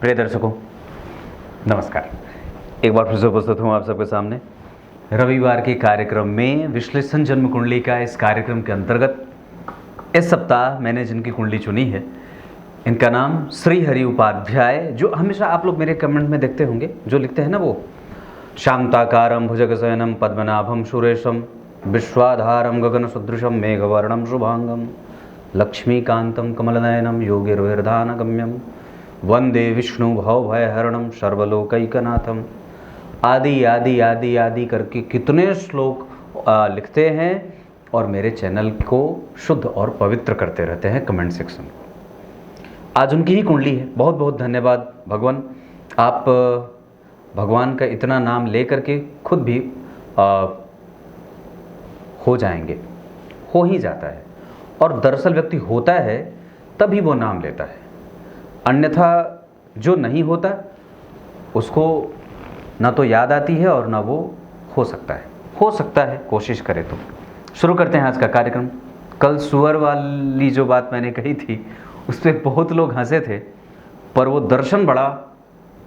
प्रिय दर्शकों, नमस्कार। एक बार फिर से उपस्थित हूँ आप सबके सामने रविवार के कार्यक्रम में विश्लेषण जन्म कुंडली का। इस कार्यक्रम के अंतर्गत इस सप्ताह मैंने जिनकी कुंडली चुनी है, इनका नाम श्री हरि उपाध्याय। जो हमेशा आप लोग मेरे कमेंट में देखते होंगे, जो लिखते हैं ना वो शांताकारं भुजगशयनं पद्मनाभं सुरेशं विश्वाधारं गगनसदृशं मेघवर्णं शुभांगं लक्ष्मीकांतं कमलनयनं योगिर्विरधानगम्यं वंदे विष्णु भवभयहरणं सर्वलोकैकनाथम आदि आदि आदि आदि करके कितने श्लोक लिखते हैं और मेरे चैनल को शुद्ध और पवित्र करते रहते हैं कमेंट सेक्शन में। आज उनकी ही कुंडली है। बहुत बहुत धन्यवाद भगवान। आप भगवान का इतना नाम ले करके खुद भी हो जाएंगे, हो ही जाता है। और दरअसल व्यक्ति होता है तभी वो नाम लेता है, अन्यथा जो नहीं होता उसको ना तो याद आती है और ना वो हो सकता है कोशिश करे तो। शुरू करते हैं आज का कार्यक्रम। कल सुअर वाली जो बात मैंने कही थी उस पर बहुत लोग हंसे थे, पर वो दर्शन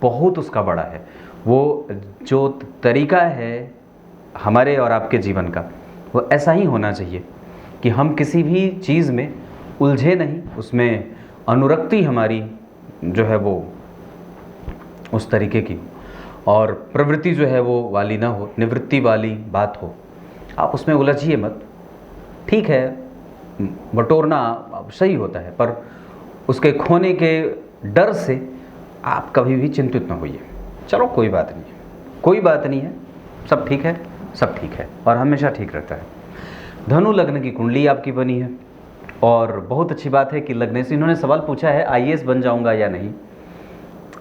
बहुत उसका बड़ा है। वो जो तरीका है हमारे और आपके जीवन का, वो ऐसा ही होना चाहिए कि हम किसी भी चीज़ में उलझे नहीं, उसमें अनुरक्ति हमारी जो है वो उस तरीके की, और प्रवृत्ति जो है वो वाली ना हो, निवृत्ति वाली बात हो। आप उसमें उलझिए मत। ठीक है, बटोरना सही होता है, पर उसके खोने के डर से आप कभी भी चिंतित ना होइए। चलो कोई बात नहीं है, सब ठीक है और हमेशा ठीक रहता है। धनु लग्न की कुंडली आपकी बनी है और बहुत अच्छी बात है कि लगने से इन्होंने सवाल पूछा है आईएएस बन जाऊंगा या नहीं।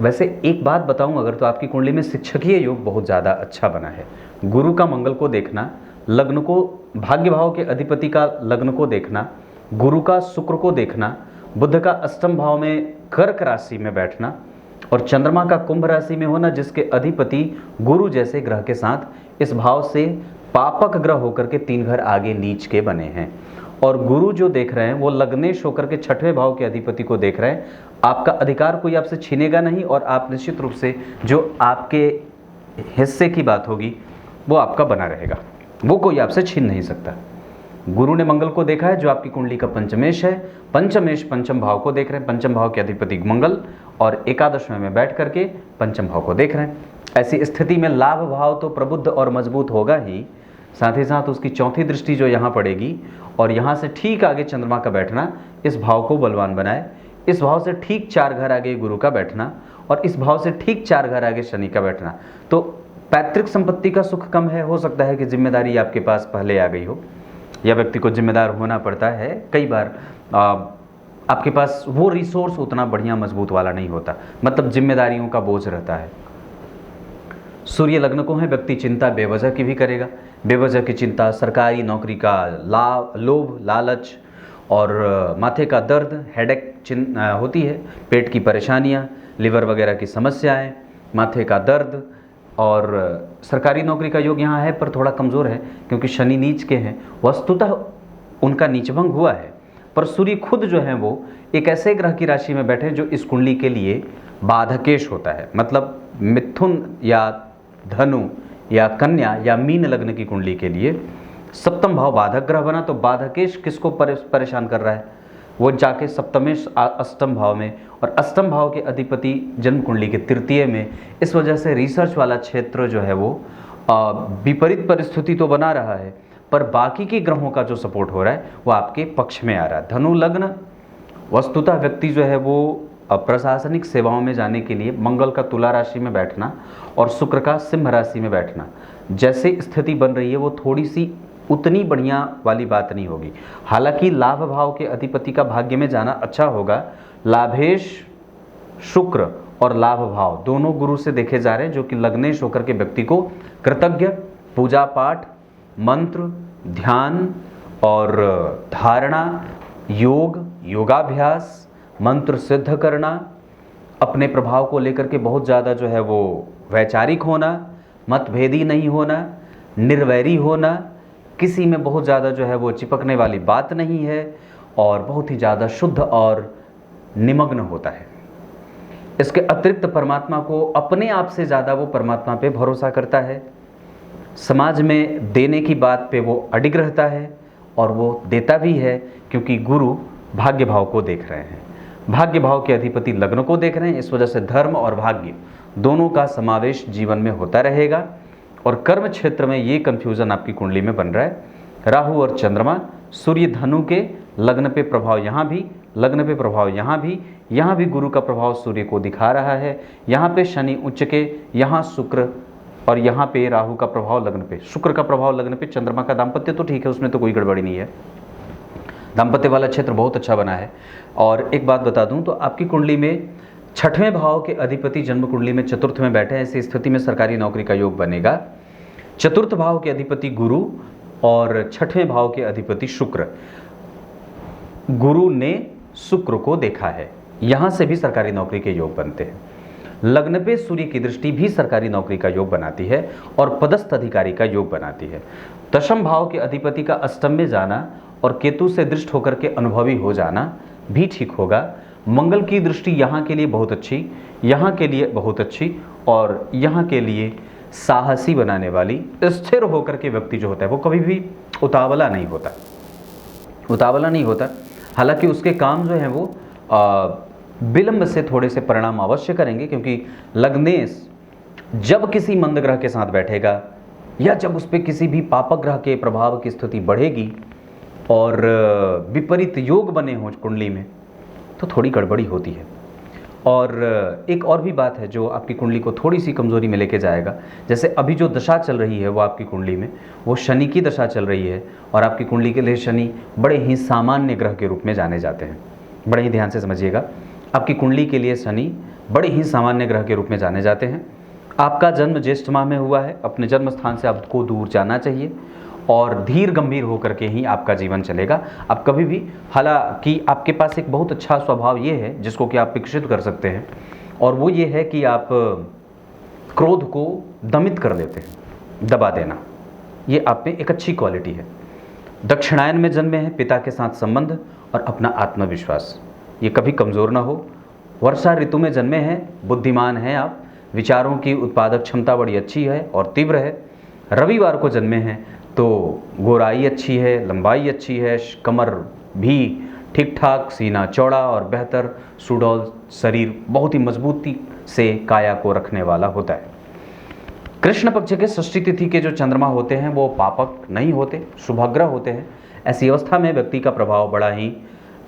वैसे एक बात बताऊं, अगर तो आपकी कुंडली में शिक्षकीय योग बहुत ज़्यादा अच्छा बना है। गुरु का मंगल को देखना, लग्न को भाग्य भाव के अधिपति का लग्न को देखना, गुरु का शुक्र को देखना, बुध का अष्टम भाव में कर्क राशि में बैठना और चंद्रमा का कुंभ राशि में होना, जिसके अधिपति गुरु जैसे ग्रह के साथ इस भाव से पापक ग्रह होकर के 3 घर आगे नीच के बने हैं। और गुरु जो देख रहे हैं वो लग्नेश होकर के 6वें भाव के अधिपति को देख रहे हैं। आपका अधिकार कोई आपसे छीनेगा नहीं और आप निश्चित रूप से जो आपके हिस्से की बात होगी वो आपका बना रहेगा, वो कोई आपसे छीन नहीं सकता। गुरु ने मंगल को देखा है जो आपकी कुंडली का पंचमेश है। पंचमेश पंचम भाव को देख रहे हैं, पंचम भाव के अधिपति मंगल, और एकादशवें में बैठ करके पंचम भाव को देख रहे हैं। ऐसी स्थिति में लाभ भाव तो प्रबुद्ध और मजबूत होगा ही, साथ ही साथ उसकी चौथी दृष्टि जो यहाँ पड़ेगी और यहाँ से ठीक आगे चंद्रमा का बैठना इस भाव को बलवान बनाए। इस भाव से ठीक 4 घर आगे गुरु का बैठना और इस भाव से ठीक 4 घर आगे शनि का बैठना। तो पैतृक संपत्ति का सुख कम है, हो सकता है कि जिम्मेदारी आपके पास पहले आ गई हो, या व्यक्ति को जिम्मेदार होना पड़ता है। कई बार आपके पास वो रिसोर्स उतना बढ़िया मजबूत वाला नहीं होता, मतलब जिम्मेदारियों का बोझ रहता है। सूर्य लग्न को है, व्यक्ति चिंता बेवजह की भी करेगा। बेवजह की चिंता, सरकारी नौकरी का लोभ, लालच और माथे का दर्द, हेडेक होती है, पेट की परेशानियां, लिवर वगैरह की समस्याएं, माथे का दर्द। और सरकारी नौकरी का योग यहाँ है पर थोड़ा कमज़ोर है क्योंकि शनि नीच के हैं। वस्तुतः उनका नीचभंग हुआ है, पर सूर्य खुद जो है वो एक ऐसे ग्रह की राशि में बैठे जो इस कुंडली के लिए बाधकेश होता है। मतलब मिथुन या धनु या कन्या या मीन लग्न की कुंडली के लिए सप्तम भाव बाधक ग्रह बना, तो बाधकेश किसको परेशान कर रहा है? वो जाके सप्तमेश अष्टम भाव में, और अष्टम भाव के अधिपति जन्म कुंडली के तृतीय में। इस वजह से रिसर्च वाला क्षेत्र जो है वो विपरीत परिस्थिति तो बना रहा है, पर बाकी के ग्रहों का जो सपोर्ट हो रहा है वो आपके पक्ष में आ रहा है। धनु लग्न वस्तुतः व्यक्ति जो है वो प्रशासनिक सेवाओं में जाने के लिए मंगल का तुला राशि में बैठना और शुक्र का सिंह राशि में बैठना जैसे स्थिति बन रही है, वो थोड़ी सी उतनी बढ़िया वाली बात नहीं होगी। हालांकि लाभ भाव के अधिपति का भाग्य में जाना अच्छा होगा। लाभेश शुक्र और लाभ भाव दोनों गुरु से देखे जा रहे हैं, जो कि लग्नेश होकर के व्यक्ति को कृतज्ञ, पूजा पाठ, मंत्र, ध्यान और धारणा, योग, योगाभ्यास, मंत्र सिद्ध करना, अपने प्रभाव को लेकर के बहुत ज़्यादा जो है वो वैचारिक होना, मतभेदी नहीं होना, निर्वैरी होना, किसी में बहुत ज़्यादा जो है वो चिपकने वाली बात नहीं है और बहुत ही ज़्यादा शुद्ध और निमग्न होता है। इसके अतिरिक्त परमात्मा को अपने आप से ज़्यादा वो परमात्मा पे भरोसा करता है। समाज में देने की बात पे वो अडिग रहता है और वो देता भी है, क्योंकि गुरु भाग्य भाव को देख रहे हैं, भाग्य भाव के अधिपति लग्न को देख रहे हैं। इस वजह से धर्म और भाग्य दोनों का समावेश जीवन में होता रहेगा। और कर्म क्षेत्र में ये कन्फ्यूज़न आपकी कुंडली में बन रहा है। राहु और चंद्रमा, सूर्य धनु के लग्न पे प्रभाव यहाँ भी, लग्न पे प्रभाव यहाँ भी गुरु का प्रभाव सूर्य को दिखा रहा है। यहाँ पे शनि उच्च के, यहाँ शुक्र, और यहाँ पे राहु का प्रभाव लग्न पे, शुक्र का प्रभाव लग्न पे। चंद्रमा का दाम्पत्य तो ठीक है, उसमें तो कोई गड़बड़ी नहीं है, दाम्पत्य वाला क्षेत्र बहुत अच्छा बना है। और एक बात बता दूं तो आपकी कुंडली में छठवें भाव के अधिपति जन्म कुंडली में चतुर्थ में बैठे हैं, ऐसी स्थिति में सरकारी नौकरी का योग बनेगा। चतुर्थ भाव के अधिपति गुरु और छठवें भाव के अधिपति शुक्र, गुरु ने शुक्र को देखा है, यहां से भी सरकारी नौकरी के योग बनते हैं। लग्न पे सूर्य की दृष्टि भी सरकारी नौकरी का योग बनाती है और पदस्थ अधिकारी का योग बनाती है। दशम भाव के अधिपति का अष्टम में जाना और केतु से दृष्ट होकर के अनुभवी हो जाना भी ठीक होगा। मंगल की दृष्टि यहाँ के लिए बहुत अच्छी, यहाँ के लिए बहुत अच्छी, और यहाँ के लिए साहसी बनाने वाली, स्थिर होकर के व्यक्ति जो होता है वो कभी भी उतावला नहीं होता, उतावला नहीं होता। हालांकि उसके काम जो हैं वो विलंब से थोड़े से परिणाम अवश्य करेंगे, क्योंकि लग्नेश जब किसी मंद ग्रह के साथ बैठेगा या जब उस पर किसी भी पापक ग्रह के प्रभाव की स्थिति बढ़ेगी और विपरीत योग बने हों कुंडली में, तो थोड़ी गड़बड़ी होती है। और एक और भी बात है जो आपकी कुंडली को थोड़ी सी कमज़ोरी में लेके जाएगा। जैसे अभी जो दशा चल रही है वो आपकी कुंडली में वो शनि की दशा चल रही है, और आपकी कुंडली के लिए शनि बड़े ही सामान्य ग्रह के रूप में जाने जाते हैं। बड़े ही ध्यान से समझिएगा, आपकी कुंडली के लिए शनि बड़े ही सामान्य ग्रह के रूप में जाने जाते हैं। आपका जन्म ज्येष्ठ माह में हुआ है, अपने जन्म स्थान से आपको दूर जाना चाहिए और धीर गंभीर होकर के ही आपका जीवन चलेगा। आप कभी भी, हालांकि आपके पास एक बहुत अच्छा स्वभाव ये है जिसको कि आप विकसित कर सकते हैं, और वो ये है कि आप क्रोध को दमित कर देते हैं, दबा देना, ये आप में एक अच्छी क्वालिटी है। दक्षिणायन में जन्मे हैं, पिता के साथ संबंध और अपना आत्मविश्वास ये कभी कमज़ोर ना हो। वर्षा ऋतु में जन्मे हैं, बुद्धिमान हैं आप, विचारों की उत्पादक क्षमता बड़ी अच्छी है और तीव्र है। रविवार को जन्मे हैं तो गोराई अच्छी है, लंबाई अच्छी है, कमर भी ठीक ठाक, सीना चौड़ा और बेहतर, सुडौल शरीर बहुत ही मजबूती से काया को रखने वाला होता है। कृष्ण पक्ष के षष्ठी तिथि के जो चंद्रमा होते हैं वो पापक नहीं होते, शुभग्रह होते हैं। ऐसी अवस्था में व्यक्ति का प्रभाव बड़ा ही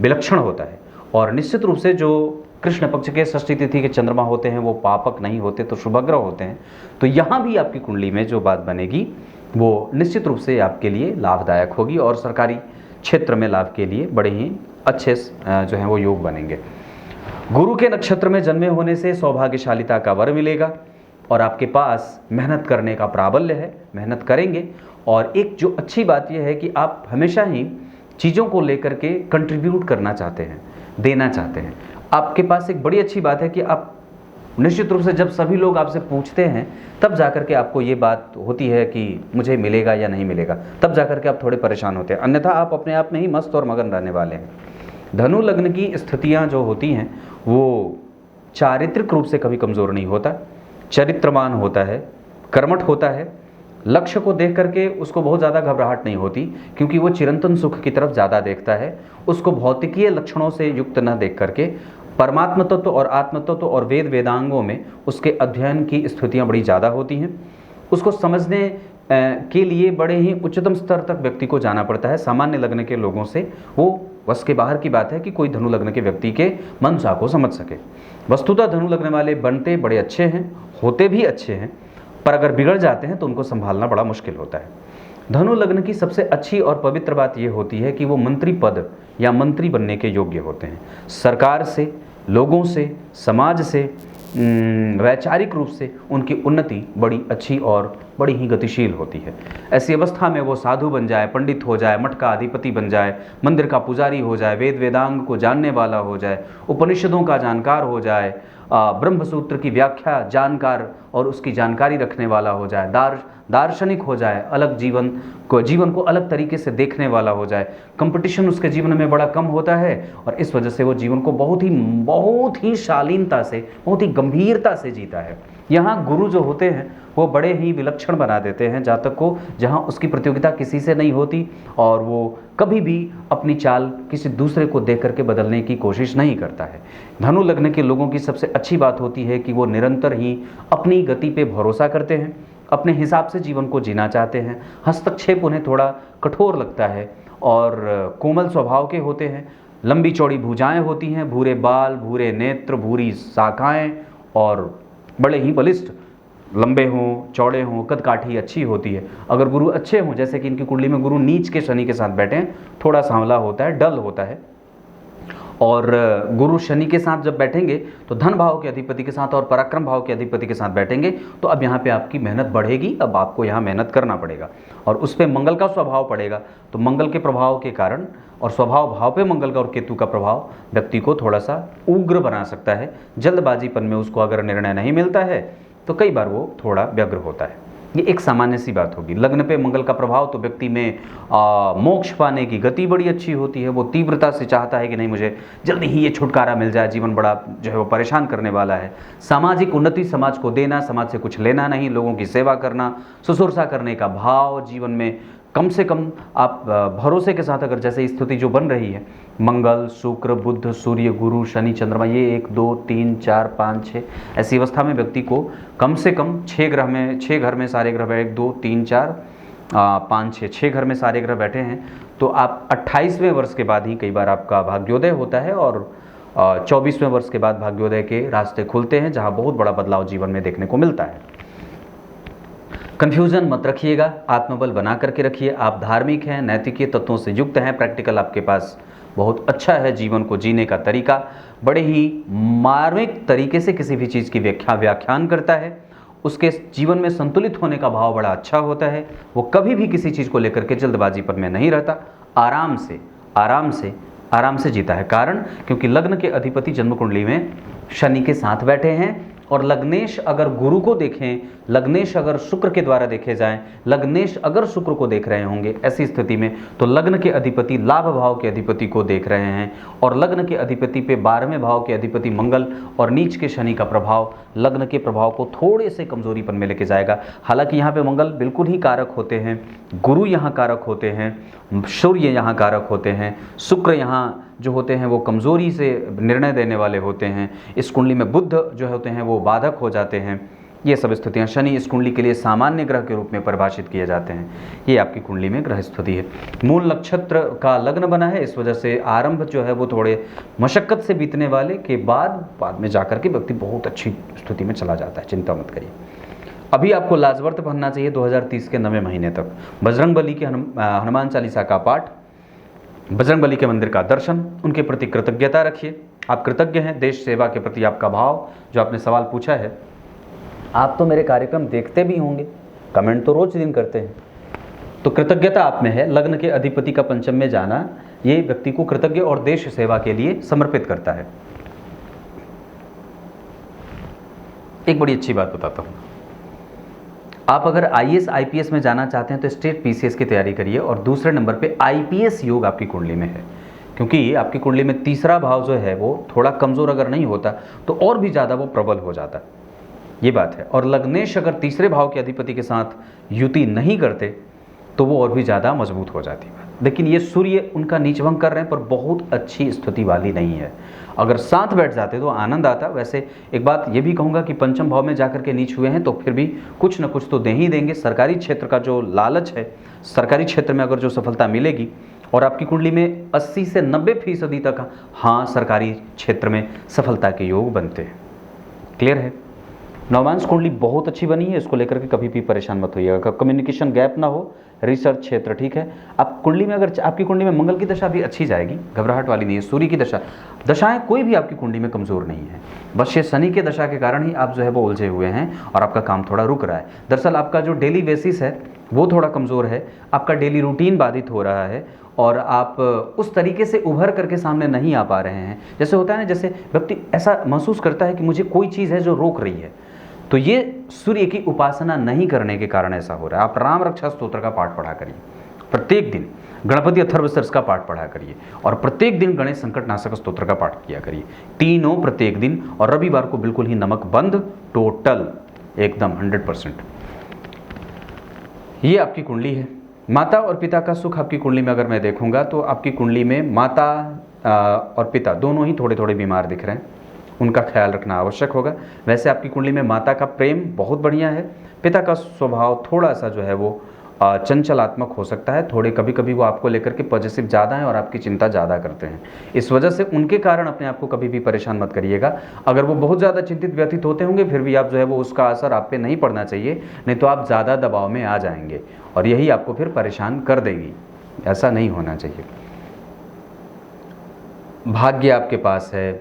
विलक्षण होता है, और निश्चित रूप से जो कृष्ण पक्ष के षष्ठी तिथि के चंद्रमा होते हैं वो पापक नहीं होते तो शुभग्रह होते हैं। तो यहाँ भी आपकी कुंडली में जो बात बनेगी वो निश्चित रूप से आपके लिए लाभदायक होगी, और सरकारी क्षेत्र में लाभ के लिए बड़े ही अच्छे जो हैं वो योग बनेंगे। गुरु के नक्षत्र में जन्मे होने से सौभाग्यशालिता का वर मिलेगा, और आपके पास मेहनत करने का प्राबल्य है, मेहनत करेंगे। और एक जो अच्छी बात यह है कि आप हमेशा ही चीज़ों को लेकर के कंट्रीब्यूट करना चाहते हैं, देना चाहते हैं। आपके पास एक बड़ी अच्छी बात है कि आप निश्चित रूप से जब सभी लोग आपसे पूछते हैं तब जाकर के आपको ये बात होती है कि मुझे मिलेगा या नहीं मिलेगा, तब जाकर के आप थोड़े परेशान होते हैं, अन्यथा आप अपने आप में ही मस्त और मगन रहने वाले हैं। धनु लग्न की स्थितियां जो होती हैं वो चारित्रिक रूप से कभी कमज़ोर नहीं होता, चरित्रवान होता है, कर्मठ होता है। लक्ष्य को देख करके उसको बहुत ज़्यादा घबराहट नहीं होती, क्योंकि वो चिरंतन सुख की तरफ ज़्यादा देखता है। उसको भौतिकीय लक्षणों से युक्त न देख करके परमात्म तत्व और आत्म तत्व और वेद वेदांगों में उसके अध्ययन की स्थितियाँ बड़ी ज़्यादा होती हैं। उसको समझने के लिए बड़े ही उच्चतम स्तर तक व्यक्ति को जाना पड़ता है। सामान्य लग्न के लोगों से वो बस के बाहर की बात है कि कोई धनु लग्न के व्यक्ति के मनसा को समझ सके। वस्तुतः धनु लग्न वाले बनते बड़े अच्छे हैं, होते भी अच्छे हैं, पर अगर बिगड़ जाते हैं तो उनको संभालना बड़ा मुश्किल होता है। धनु लग्न की सबसे अच्छी और पवित्र बात यह होती है कि वो मंत्री पद या मंत्री बनने के योग्य होते हैं। सरकार से, लोगों से, समाज से, वैचारिक रूप से उनकी उन्नति बड़ी अच्छी और बड़ी ही गतिशील होती है। ऐसी अवस्था में वो साधु बन जाए, पंडित हो जाए, मठ का अधिपति बन जाए, मंदिर का पुजारी हो जाए, वेद वेदांग को जानने वाला हो जाए, उपनिषदों का जानकार हो जाए, ब्रह्मसूत्र की व्याख्या जानकार और उसकी जानकारी रखने वाला हो जाए, दार्शनिक हो जाए, अलग जीवन को अलग तरीके से देखने वाला हो जाए। कंपटीशन उसके जीवन में बड़ा कम होता है और इस वजह से वो जीवन को बहुत ही शालीनता से, बहुत ही गंभीरता से जीता है। यहाँ गुरु जो होते हैं वो बड़े ही विलक्षण बना देते हैं जातक को, जहाँ उसकी प्रतियोगिता किसी से नहीं होती और वो कभी भी अपनी चाल किसी दूसरे को देख करके बदलने की कोशिश नहीं करता है। धनु लग्न के लोगों की सबसे अच्छी बात होती है कि वो निरंतर ही अपनी गति पे भरोसा करते हैं, अपने हिसाब से जीवन को जीना चाहते हैं। हस्तक्षेप उन्हें थोड़ा कठोर लगता है और कोमल स्वभाव के होते हैं। लंबी चौड़ी भुजाएं होती हैं, भूरे बाल, भूरे नेत्र, भूरी शाखाएं और बड़े ही बलिष्ठ, लंबे हों, चौड़े हों, कद काठी अच्छी होती है। अगर गुरु अच्छे हों, जैसे कि इनकी कुंडली में गुरु नीच के शनि के साथ बैठे हैं, थोड़ा सांवला होता है, डल होता है। और गुरु शनि के साथ जब बैठेंगे तो धन भाव के अधिपति के साथ और पराक्रम भाव के अधिपति के साथ बैठेंगे तो अब यहाँ पे आपकी मेहनत बढ़ेगी। अब आपको यहाँ मेहनत करना पड़ेगा और उस पर मंगल का स्वभाव पड़ेगा। तो मंगल के प्रभाव के कारण और स्वभाव भाव पे मंगल का और केतु का प्रभाव व्यक्ति को थोड़ा सा उग्र बना सकता है। जल्दबाजीपन में उसको अगर निर्णय नहीं मिलता है तो कई बार वो थोड़ा व्यग्र होता है। ये एक सामान्य सी बात होगी। लग्न पे मंगल का प्रभाव तो व्यक्ति में मोक्ष पाने की गति बड़ी अच्छी होती है। वो तीव्रता से चाहता है कि नहीं, मुझे जल्दी ही ये छुटकारा मिल जाए, जीवन बड़ा जो है वो परेशान करने वाला है। सामाजिक उन्नति, समाज को देना, समाज से कुछ लेना नहीं, लोगों की सेवा करना, सुसुरसा करने का भाव जीवन में कम से कम आप भरोसे के साथ अगर जैसे स्थिति जो बन रही है, मंगल, शुक्र, बुध, सूर्य, गुरु, शनि, चंद्रमा, ये 1 2 3 4 5 6 ऐसी अवस्था में व्यक्ति को कम से कम 6 घर में सारे ग्रह 1 2 3 4 5 6 घर में सारे ग्रह बैठे हैं तो आप 28वें वर्ष के बाद ही कई बार आपका भाग्योदय होता है और 24वें वर्ष के बाद भाग्योदय के रास्ते खुलते हैं, जहाँ बहुत बड़ा बदलाव जीवन में देखने को मिलता है। कन्फ्यूजन मत रखिएगा, आत्मबल बना करके रखिए। आप धार्मिक हैं, नैतिक तत्वों से युक्त हैं, प्रैक्टिकल आपके पास बहुत अच्छा है। जीवन को जीने का तरीका बड़े ही मार्मिक तरीके से किसी भी चीज़ की व्याख्यान करता है। उसके जीवन में संतुलित होने का भाव बड़ा अच्छा होता है। वो कभी भी किसी चीज़ को लेकर के जल्दबाजीपन में नहीं रहता, आराम से जीता है। कारण क्योंकि लग्न के अधिपति जन्म कुंडली में शनि के साथ बैठे हैं और लग्नेश अगर गुरु को देखें, लग्नेश अगर शुक्र के द्वारा देखे जाएं, लग्नेश अगर शुक्र को देख रहे होंगे, ऐसी स्थिति में तो लग्न के अधिपति लाभ भाव के अधिपति को देख रहे हैं और लग्न के अधिपति पे 12वें भाव के अधिपति मंगल और नीच के शनि का प्रभाव लग्न के प्रभाव को थोड़े से कमजोरीपन में लेके जाएगा। हालांकि यहाँ पे मंगल बिल्कुल ही कारक होते हैं, गुरु यहाँ कारक होते हैं, सूर्य यहाँ कारक होते हैं, शुक्र यहाँ जो होते हैं वो कमज़ोरी से निर्णय देने वाले होते हैं। इस कुंडली में बुध जो होते हैं वो बाधक हो जाते हैं। ये सब स्थितियाँ, शनि इस कुंडली के लिए सामान्य ग्रह के रूप में परिभाषित किए जाते हैं। ये आपकी कुंडली में ग्रह स्थिति है। मूल नक्षत्र का लग्न बना है, इस वजह से आरंभ जो है वो थोड़े मशक्क़त से बीतने वाले के बाद में जाकर के व्यक्ति बहुत अच्छी स्थिति में चला जाता है। चिंता मत करिए। अभी आपको लाजवर्त पढ़ना चाहिए 2030 के 9वें महीने तक। बजरंग बली के हनुमान चालीसा का पाठ, बजरंग बली के मंदिर का दर्शन, उनके प्रति कृतज्ञता रखिए। आप कृतज्ञ हैं, देश सेवा के प्रति आपका भाव, जो आपने सवाल पूछा है। आप तो मेरे कार्यक्रम देखते भी होंगे, कमेंट तो रोज दिन करते हैं, तो कृतज्ञता आप में है। लग्न के अधिपति का पंचम में जाना ये व्यक्ति को कृतज्ञ और देश सेवा के लिए समर्पित करता है। एक बड़ी अच्छी बात बताता हूँ, आप अगर IAS IPS में जाना चाहते हैं तो स्टेट PCS की तैयारी करिए और दूसरे नंबर पे IPS योग आपकी कुंडली में है, क्योंकि आपकी कुंडली में तीसरा भाव जो है वो थोड़ा कमज़ोर अगर नहीं होता तो और भी ज़्यादा वो प्रबल हो जाता, ये बात है। और लग्नेश अगर तीसरे भाव के अधिपति के साथ युति नहीं करते तो वो और भी ज़्यादा मजबूत हो जाती है। लेकिन ये सूर्य उनका नीचभंग कर रहे हैं पर बहुत अच्छी स्थिति वाली नहीं है। अगर साथ बैठ जाते तो आनंद आता। वैसे एक बात ये भी कहूँगा कि पंचम भाव में जाकर के नीच हुए हैं तो फिर भी कुछ न कुछ तो दे ही देंगे। सरकारी क्षेत्र का जो लालच है, सरकारी क्षेत्र में अगर जो सफलता मिलेगी और आपकी कुंडली में 80 से 90% तक हाँ सरकारी क्षेत्र में सफलता के योग बनते हैं। क्लियर है? नवमांश कुंडली बहुत अच्छी बनी है, इसको लेकर के कभी भी परेशान मत होइएगा। कम्युनिकेशन गैप ना हो, रिसर्च क्षेत्र ठीक है। आप कुंडली में अगर आपकी कुंडली में मंगल की दशा भी अच्छी जाएगी, घबराहट वाली नहीं है। सूर्य की दशाएं कोई भी आपकी कुंडली में कमज़ोर नहीं है, बस ये शनि के दशा के कारण ही आप जो है वो उलझे हुए हैं और आपका काम थोड़ा रुक रहा है। दरअसल आपका जो डेली बेसिस है वो थोड़ा कमज़ोर है, आपका डेली रूटीन बाधित हो रहा है और आप उस तरीके से उभर करके सामने नहीं आ पा रहे हैं। जैसे होता है ना, जैसे व्यक्ति ऐसा महसूस करता है कि मुझे कोई चीज़ है जो रोक रही है, तो ये सूर्य की उपासना नहीं करने के कारण ऐसा हो रहा है। आप राम रक्षा स्तोत्र का पाठ पढ़ा करिए प्रत्येक दिन, गणपति अथर्वशीर्ष का पाठ पढ़ा करिए, और प्रत्येक दिन गणेश संकटनाशक स्तोत्र का पाठ किया करिए, तीनों प्रत्येक दिन। और रविवार को बिल्कुल ही नमक बंद, टोटल एकदम 100%। ये आपकी कुंडली है। माता और पिता का सुख आपकी कुंडली में अगर मैं देखूंगा तो आपकी कुंडली में माता और पिता दोनों ही थोड़े थोड़े बीमार दिख रहे हैं, उनका ख्याल रखना आवश्यक होगा। वैसे आपकी कुंडली में माता का प्रेम बहुत बढ़िया है, पिता का स्वभाव थोड़ा सा जो है वो चंचलात्मक हो सकता है, थोड़े कभी कभी वो आपको लेकर के पॉजिटिव ज़्यादा हैं और आपकी चिंता ज़्यादा करते हैं। इस वजह से उनके कारण अपने आप को कभी भी परेशान मत करिएगा। अगर वो बहुत ज़्यादा चिंतित व्यथित होते होंगे फिर भी आप जो है वो उसका असर आप पे नहीं पड़ना चाहिए, नहीं तो आप ज़्यादा दबाव में आ जाएंगे और यही आपको फिर परेशान कर देगी। ऐसा नहीं होना चाहिए। भाग्य आपके पास है,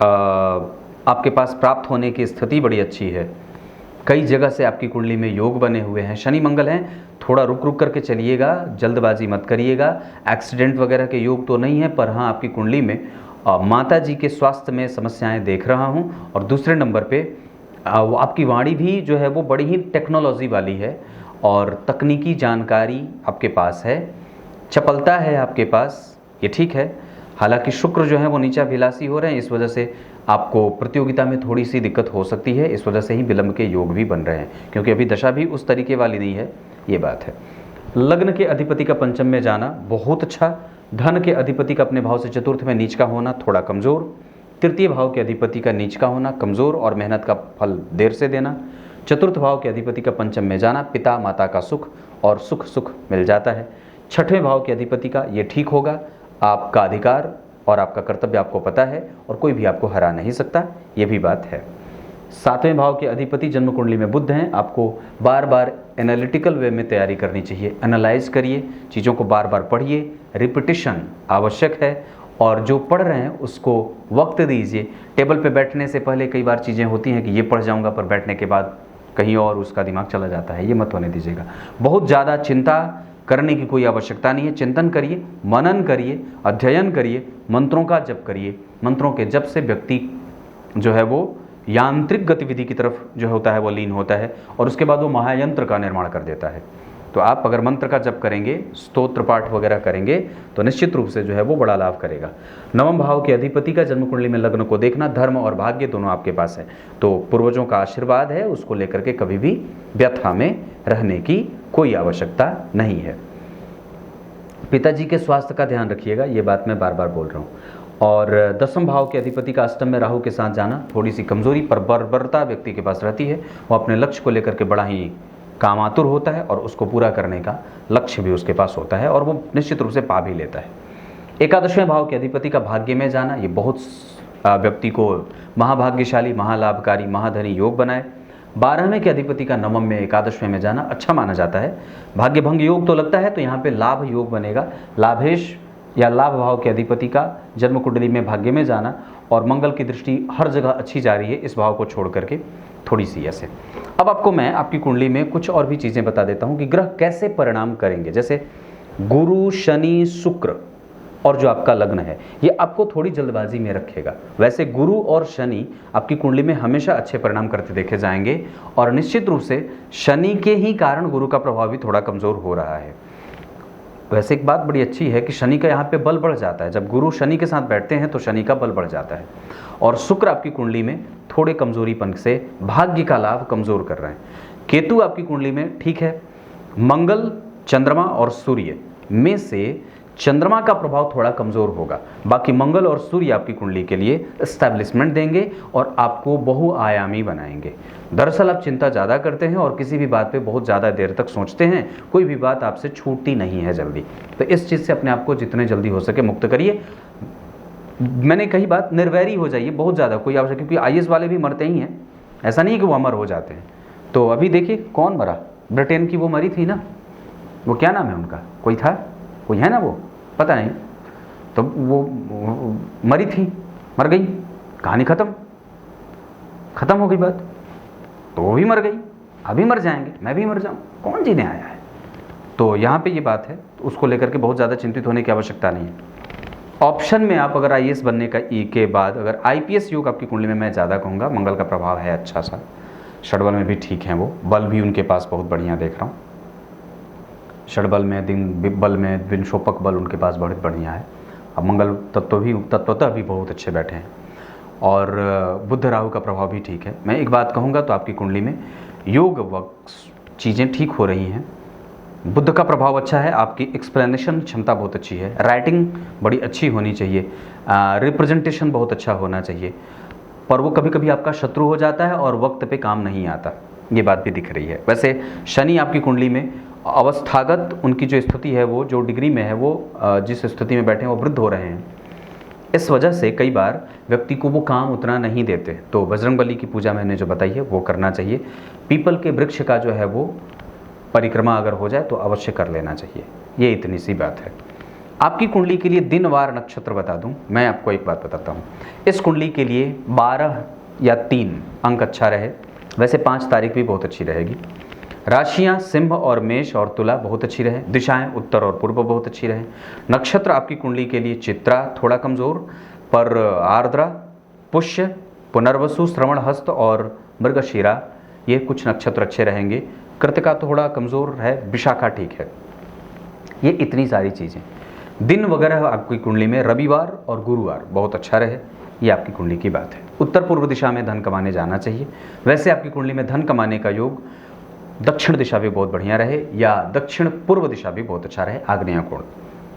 आपके पास प्राप्त होने की स्थिति बड़ी अच्छी है। कई जगह से आपकी कुंडली में योग बने हुए हैं, शनि मंगल हैं। थोड़ा रुक रुक करके चलिएगा, जल्दबाजी मत करिएगा। एक्सीडेंट वगैरह के योग तो नहीं है, पर हाँ आपकी कुंडली में माता जी के स्वास्थ्य में समस्याएं देख रहा हूँ। और दूसरे नंबर पे आपकी वाणी भी जो है वो बड़ी ही टेक्नोलॉजी वाली है और तकनीकी जानकारी आपके पास है, चपलता है आपके पास, ये ठीक है। हालांकि शुक्र जो है वो नीचा विलासी हो रहे हैं, इस वजह से आपको प्रतियोगिता में थोड़ी सी दिक्कत हो सकती है। इस वजह से ही विलंब के योग भी बन रहे हैं, क्योंकि अभी दशा भी उस तरीके वाली नहीं है, ये बात है। लग्न के अधिपति का पंचम में जाना बहुत अच्छा। धन के अधिपति का अपने भाव से चतुर्थ में नीच का होना थोड़ा कमज़ोर। तृतीय भाव के अधिपति का नीच का होना कमज़ोर और मेहनत का फल देर से देना। चतुर्थ भाव के अधिपति का पंचम में जाना, पिता माता का सुख और सुख मिल जाता है। छठवें भाव के अधिपति का ये ठीक होगा, आपका अधिकार और आपका कर्तव्य आपको पता है और कोई भी आपको हरा नहीं सकता, ये भी बात है। सातवें भाव के अधिपति जन्म कुंडली में बुध हैं। आपको बार बार एनालिटिकल वे में तैयारी करनी चाहिए, एनालाइज करिए, चीज़ों को बार बार पढ़िए, रिपीटिशन आवश्यक है और जो पढ़ रहे हैं उसको वक्त दीजिए। टेबल पे बैठने से पहले कई बार चीज़ें होती हैं कि ये पढ़ जाऊंगा, पर बैठने के बाद कहीं और उसका दिमाग चला जाता है, ये मत होने दीजिएगा। बहुत ज़्यादा चिंता करने की कोई आवश्यकता नहीं है। चिंतन करिए, मनन करिए, अध्ययन करिए, मंत्रों का जप करिए। मंत्रों के जप से व्यक्ति जो है वो यांत्रिक गतिविधि की तरफ जो होता है वो लीन होता है और उसके बाद वो महायंत्र का निर्माण कर देता है। तो आप अगर मंत्र का जप करेंगे, स्तोत्र पाठ वगैरह करेंगे तो निश्चित रूप से जो है वो बड़ा लाभ करेगा। नवम भाव के अधिपति का जन्म कुंडली में लग्न को देखना, धर्म और भाग्य दोनों आपके पास है, तो पूर्वजों का आशीर्वाद है, उसको लेकर के कभी भी व्यथा में रहने की कोई आवश्यकता नहीं है। पिताजी के स्वास्थ्य का ध्यान रखिएगा, ये बात मैं बार बार बोल रहा हूँ। और दसम भाव के अधिपति का अष्टम में राहु के साथ जाना, थोड़ी सी कमजोरी पर बर्बरता व्यक्ति के पास रहती है। वो अपने लक्ष्य को लेकर के बड़ा ही कामातुर होता है और उसको पूरा करने का लक्ष्य भी उसके पास होता है और वो निश्चित रूप से पा भी लेता है। एकादशवें भाव के अधिपति का भाग्य में जाना, ये बहुत व्यक्ति को महाभाग्यशाली, महालाभकारी, महाधनी योग बनाए। 12वें के अधिपति का नवम में, एकादशवें में जाना अच्छा माना जाता है। भाग्य भंग योग तो लगता है, तो यहाँ पे लाभ योग बनेगा। लाभेश या लाभ भाव के अधिपति का जन्म कुंडली में भाग्य में जाना और मंगल की दृष्टि हर जगह अच्छी जा रही है, इस भाव को छोड़ करके थोड़ी सी ऐसे। अब आपको मैं आपकी कुंडली में कुछ और भी चीज़ें बता देता हूँ कि ग्रह कैसे परिणाम करेंगे। जैसे गुरु, शनि, शुक्र और जो आपका लग्न है, ये आपको थोड़ी जल्दबाजी में रखेगा। वैसे गुरु और शनि आपकी कुंडली में हमेशा अच्छे परिणाम करते देखे जाएंगे और निश्चित रूप से शनि के ही कारण गुरु का प्रभाव भी थोड़ा कमज़ोर हो रहा है। वैसे एक बात बड़ी अच्छी है कि शनि का यहाँ पे बल बढ़ जाता है। जब गुरु शनि के साथ बैठते हैं तो शनि का बल बढ़ जाता है और शुक्र आपकी कुंडली में थोड़े कमजोरीपन से भाग्य का लाभ कमजोर कर रहे हैं। केतु आपकी कुंडली में ठीक है। मंगल, चंद्रमा और सूर्य में से चंद्रमा का प्रभाव थोड़ा कमजोर होगा, बाकी मंगल और सूर्य आपकी कुंडली के लिए एस्टैब्लिशमेंट देंगे और आपको बहुआयामी बनाएंगे। दरअसल आप चिंता ज़्यादा करते हैं और किसी भी बात पे बहुत ज़्यादा देर तक सोचते हैं, कोई भी बात आपसे छूटती नहीं है जल्दी। तो इस चीज़ से अपने आप को जितने जल्दी हो सके मुक्त करिए। मैंने कही बात, निर्वैरी हो जाइए बहुत ज़्यादा, कोई आवश्यक, क्योंकि IAS वाले भी मरते ही हैं, ऐसा नहीं है कि वो अमर हो जाते हैं। तो अभी देखिए कौन मरा, ब्रिटेन की वो मरी थी ना, वो क्या नाम है उनका, कोई था, कोई है ना, वो पता नहीं, तो वो मरी थी, मर गई, कहानी खत्म हो गई बात। तो वो भी मर गई, अभी मर जाएंगे, मैं भी मर जाऊं, कौन जीने आया है। तो यहाँ पे ये बात है, तो उसको लेकर के बहुत ज़्यादा चिंतित होने की आवश्यकता नहीं है। ऑप्शन में आप अगर आईएएस बनने का ई के बाद अगर आईपीएस योग आपकी कुंडली में मैं ज़्यादा कहूँगा, मंगल का प्रभाव है अच्छा सा, षडबल में भी ठीक है, वो बल भी उनके पास बहुत बढ़िया देख रहा हूँ, षडबल में दिन बल में विंशोपक बल उनके पास बहुत बढ़िया है। अब मंगल तत्वतः भी बहुत अच्छे बैठे हैं और बुध राहु का प्रभाव भी ठीक है। मैं एक बात कहूँगा तो आपकी कुंडली में योग व चीज़ें ठीक हो रही हैं, बुध का प्रभाव अच्छा है, आपकी एक्सप्लेनेशन क्षमता बहुत अच्छी है, राइटिंग बड़ी अच्छी होनी चाहिए, रिप्रेजेंटेशन बहुत अच्छा होना चाहिए, पर वो कभी कभी आपका शत्रु हो जाता है और वक्त पे काम नहीं आता, ये बात भी दिख रही है। वैसे शनि आपकी कुंडली में अवस्थागत उनकी जो स्थिति है, वो जो डिग्री में है, वो जिस स्थिति में बैठे हैं वो वृद्ध हो रहे हैं, इस वजह से कई बार व्यक्ति को वो काम उतना नहीं देते। तो बजरंगबली की पूजा मैंने जो बताई है वो करना चाहिए। पीपल के वृक्ष का जो है वो परिक्रमा अगर हो जाए तो अवश्य कर लेना चाहिए, ये इतनी सी बात है। आपकी कुंडली के लिए दिन वार नक्षत्र बता दूं, मैं आपको एक बात बताता हूँ। इस कुंडली के लिए 12 या 3 अंक अच्छा रहे, वैसे 5 तारीख भी बहुत अच्छी रहेगी। राशियां सिंह और मेष और तुला बहुत अच्छी रहे, दिशाएं उत्तर और पूर्व बहुत अच्छी रहे। नक्षत्र आपकी कुंडली के लिए चित्रा थोड़ा कमज़ोर, पर आर्द्रा, पुष्य, पुनर्वसु, श्रवण हस्त और मृगशिरा ये कुछ नक्षत्र अच्छे रहेंगे। कृतिका थोड़ा कमज़ोर है, विशाखा ठीक है। ये इतनी सारी चीज़ें, दिन वगैरह आपकी कुंडली में रविवार और गुरुवार बहुत अच्छा रहे, ये आपकी कुंडली की बात है। उत्तर पूर्व दिशा में धन कमाने जाना चाहिए। वैसे आपकी कुंडली में धन कमाने का योग दक्षिण दिशा भी बहुत बढ़िया रहे या दक्षिण पूर्व दिशा भी बहुत अच्छा रहे, आग्नेय कोण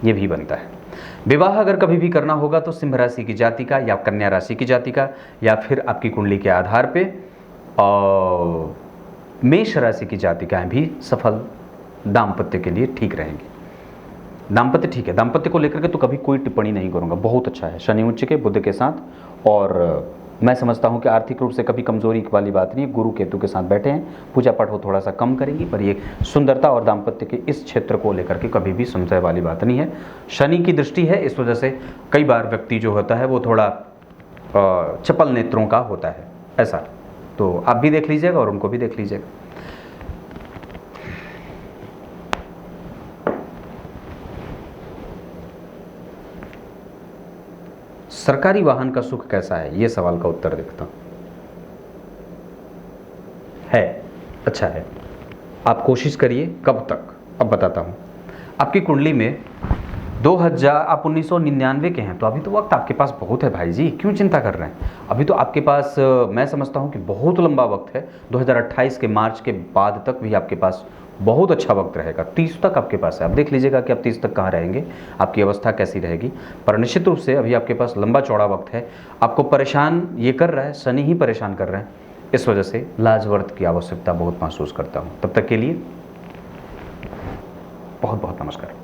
ये भी बनता है। विवाह अगर कभी भी करना होगा तो सिंह राशि की जाति का या कन्या राशि की जाति का, या फिर आपकी कुंडली के आधार पे और मेष राशि की जातिकाएं भी सफल दाम्पत्य के लिए ठीक रहेंगी। दाम्पत्य ठीक है, दाम्पत्य को लेकर के तो कभी कोई टिप्पणी नहीं करूंगा, बहुत अच्छा है शनि उच्च के बुध के साथ। और मैं समझता हूं कि आर्थिक रूप से कभी कमजोरी वाली बात नहीं है, गुरु केतु के साथ बैठे हैं, पूजा पाठ वो थोड़ा सा कम करेंगी, पर ये सुंदरता और दाम्पत्य के इस क्षेत्र को लेकर के कभी भी संशय वाली बात नहीं है। शनि की दृष्टि है, इस वजह से कई बार व्यक्ति जो होता है वो थोड़ा चपल नेत्रों का होता है ऐसा, तो आप भी देख लीजिएगा और उनको भी देख लीजिएगा। सरकारी वाहन का सुख कैसा है, ये सवाल का उत्तर देखता हूं। है, अच्छा है, आप कोशिश करिए। कब तक, अब बताता हूं। आपकी कुंडली में 2000 आप 1999 के हैं, तो अभी तो वक्त आपके पास बहुत है भाई जी, क्यों चिंता कर रहे हैं। अभी तो आपके पास मैं समझता हूं कि बहुत लंबा वक्त है। 2028 के मार्च के बाद तक भी आपके पास बहुत अच्छा वक्त रहेगा। 30 तक आपके पास है, आप देख लीजिएगा कि आप 30 तक कहाँ रहेंगे, आपकी अवस्था कैसी रहेगी। पर निश्चित रूप से अभी आपके पास लंबा चौड़ा वक्त है। आपको परेशान ये कर रहा है, शनि ही परेशान कर रहे हैं, इस वजह से लाजवर्त की आवश्यकता बहुत महसूस करता हूँ। तब तक के लिए बहुत बहुत नमस्कार।